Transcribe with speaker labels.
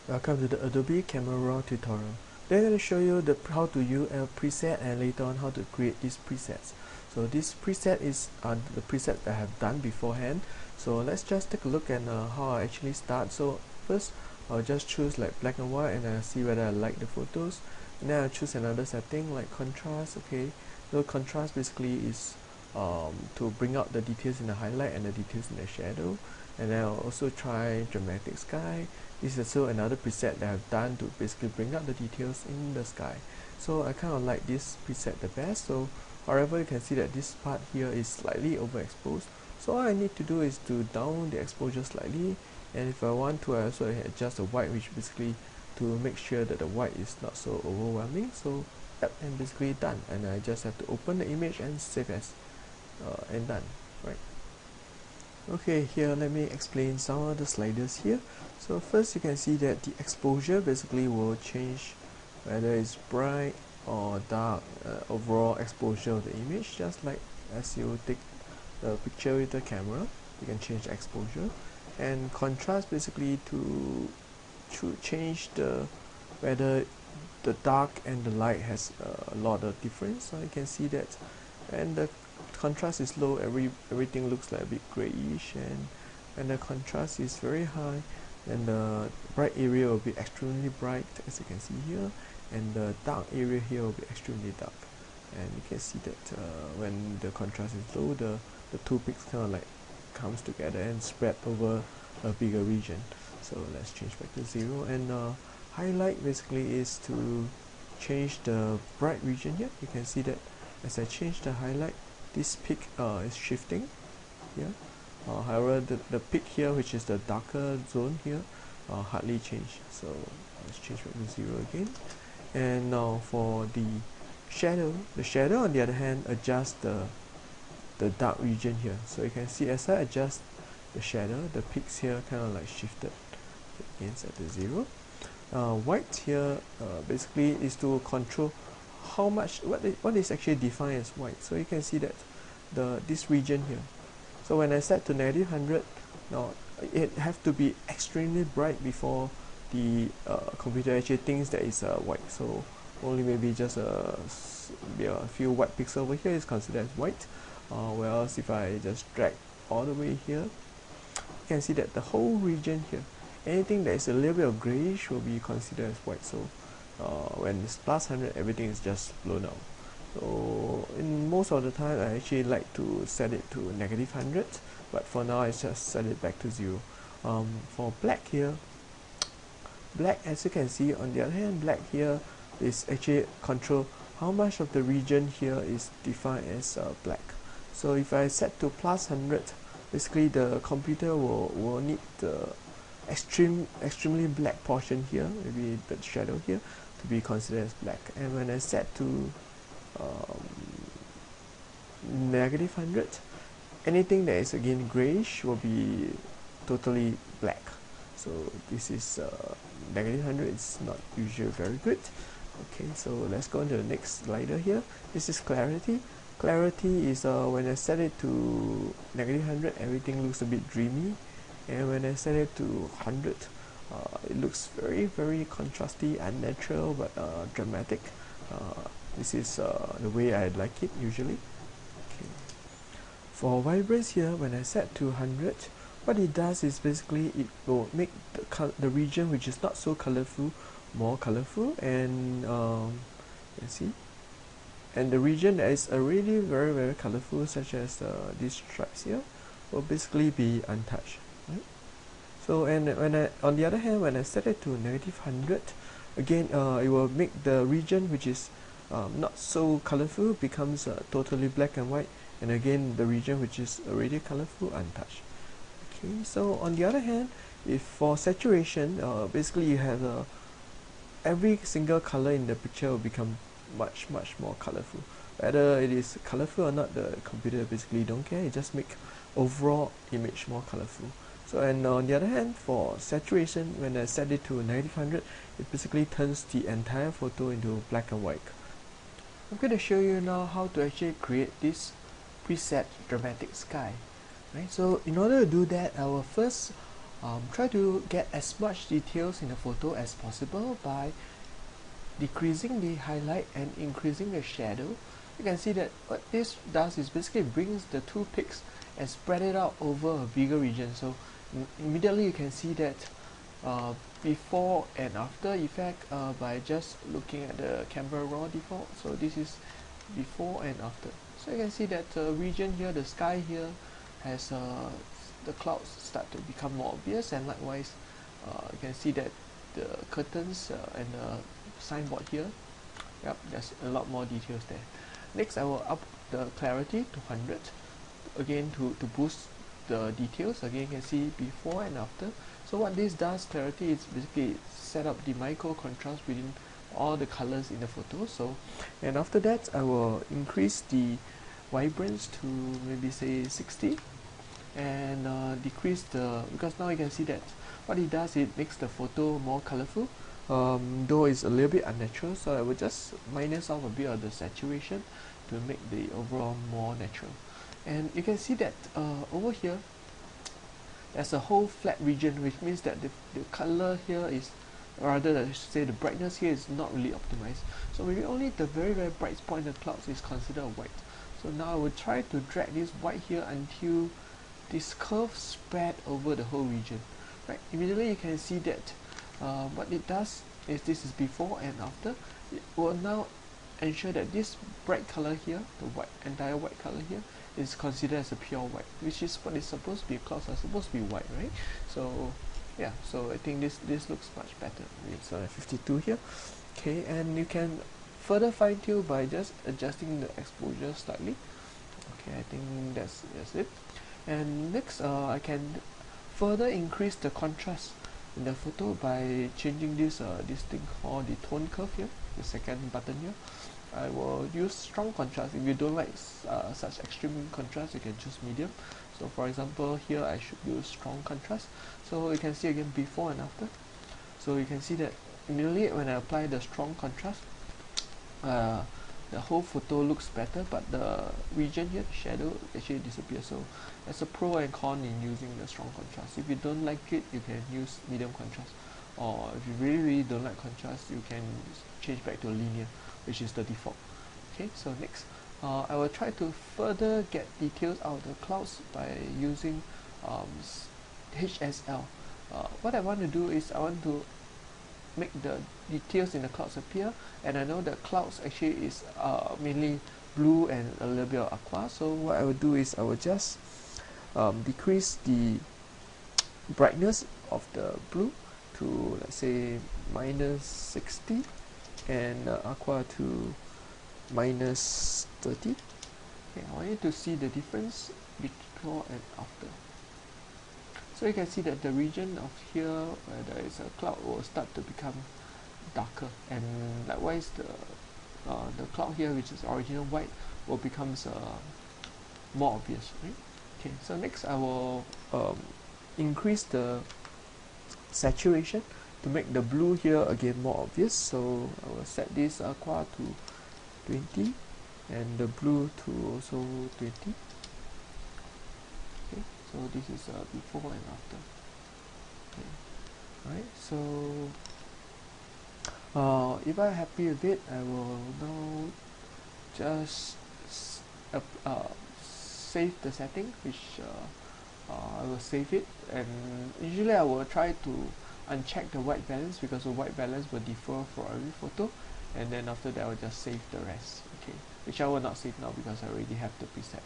Speaker 1: Welcome to the Adobe Camera Raw tutorial. Today I'm going to show you how to use a preset and later on how to create these presets. So this preset is the preset that I have done beforehand. So let's just take a look at how I actually start. So first I'll just choose like black and white and I'll see whether I like the photos. And then I'll choose another setting like contrast. Okay, so contrast basically is to bring out the details in the highlight and the details in the shadow. And then I'll also try dramatic sky. This is also another preset that I've done to basically bring out the details in the sky. So I kind of like this preset the best. So however, you can see that this part here is slightly overexposed. So all I need to do is to down the exposure slightly, and if I want to, I also adjust the white, which basically to make sure that the white is not so overwhelming. So yep, and basically done, and I just have to open the image and save as and done, right? Okay, here let me explain some of the sliders here. So first you can see that the exposure basically will change whether it's bright or dark, overall exposure of the image, just like as you take the picture with the camera, you can change the exposure. And contrast basically to change the whether the dark and the light has a lot of difference. So you can see that, and the contrast is low, everything looks like a bit grayish, and the contrast is very high, and the bright area will be extremely bright, as you can see here, and the dark area here will be extremely dark. And you can see that when the contrast is low, the two peaks kind of like comes together and spread over a bigger region. So let's change back to 0, and highlight basically is to change the bright region here. You can see that as I change the highlight, this peak is shifting here. However, the peak here, which is the darker zone here, hardly change. So let's change back to 0 again. And now for the shadow on the other hand adjusts the dark region here. So you can see as I adjust the shadow, the peaks here kind of like shifted again, set to 0. White here basically is to control how much, what is actually defined as white. So you can see that this region here, so when I set to -100, now it have to be extremely bright before the computer actually thinks that it's white. So only maybe just a few white pixels over here is considered as white, whereas if I just drag all the way here, you can see that the whole region here, anything that is a little bit of grayish will be considered as white. So when it's +100, everything is just blown out. So in most of the time I actually like to set it to -100, but for now I just set it back to 0. For black here, black, as you can see on the other hand, black here is actually control how much of the region here is defined as black. So if I set to +100, basically the computer will need the extremely black portion here, maybe the shadow here, to be considered as black. And when I set to -100, anything that is again grayish will be totally black. So this is -100 is not usually very good. Okay, so let's go on to the next slider here. This is clarity. Clarity is when I set it to -100, everything looks a bit dreamy, and when I set it to 100, it looks very contrasty, unnatural, but dramatic. This is the way I like it usually. Okay. For vibrance here, when I set to 100, what it does is basically it will make the region which is not so colorful more colorful, and let's see, and the region that is already very colorful, such as these stripes here, will basically be untouched, right? So, and on the other hand, when I set it to -100, again it will make the region which is not so colorful becomes totally black and white, and again the region which is already colorful untouched. Okay, so on the other hand, if for saturation, basically you have every single color in the picture will become much more colorful. Whether it is colorful or not, the computer basically don't care. It just make overall image more colorful. So, and on the other hand, for saturation, when I set it to -100, it basically turns the entire photo into black and white. I'm going to show you now how to actually create this preset dramatic sky. Right, so in order to do that, I will first Try to get as much details in the photo as possible by decreasing the highlight and increasing the shadow. You can see that what this does is basically brings the two pics and spread it out over a bigger region. So immediately you can see that before and after effect by just looking at the camera raw default. So this is before and after. So you can see that the region here, the sky here, has the clouds start to become more obvious, and likewise you can see that the curtains and the signboard here, yep, there's a lot more details there. Next, I will up the clarity to 100 again to boost the details. Again, you can see before and after. So what this does, clarity, is basically set up the micro contrast within all the colors in the photo. So, and after that, I will increase the vibrance to maybe say 60, and decrease the, because now you can see that what it does, it makes the photo more colorful, though it's a little bit unnatural. So I will just minus off a bit of the saturation to make the overall more natural. And you can see that over here there's a whole flat region, which means that the color here is, rather I should say the brightness here is not really optimized. So maybe only the very bright point in the clouds is considered white. So now I will try to drag this white here until this curve spread over the whole region. Right, immediately you can see that what it does is, this is before and after. It will now ensure that this bright color here, the white, entire white color here, is considered as a pure white, which is what is supposed to be. Clouds are supposed to be white, right? So yeah, so I think this looks much better. It's 52 here. Okay, and you can further fine tune by just adjusting the exposure slightly. Okay, I think that's it. And next, I can further increase the contrast in the photo by changing this thing called the tone curve here, the second button here. I will use strong contrast. If you don't like such extreme contrast, you can choose medium. So for example, here I should use strong contrast. So you can see again before and after. So you can see that immediately when I apply the strong contrast, the whole photo looks better, but the region here, the shadow, actually disappears. So there's a pro and con in using the strong contrast. If you don't like it, you can use medium contrast, or if you really don't like contrast, you can change back to linear, which is the default. Okay, so next, I will try to further get details out of the clouds by using HSL. What I want to do is I want to make the details in the clouds appear, and I know that clouds actually is mainly blue and a little bit of aqua. So what I will do is I will just decrease the brightness of the blue to, let's say, minus 60, and aqua to minus 30. Okay, I want you to see the difference before and after. So you can see that the region of here where there is a cloud will start to become darker, and likewise the cloud here, which is original white, will becomes more obvious, right? Okay, so next I will increase the saturation to make the blue here again more obvious. So I will set this aqua to 20 and the blue to also 20. Okay, so this is before and after. Okay. Alright, so if I'm happy with it, I will now just save the setting, which I will save it, and usually I will try to uncheck the white balance, because the white balance will differ for every photo, and then after that I will just save the rest. Okay, which I will not save now because I already have the preset.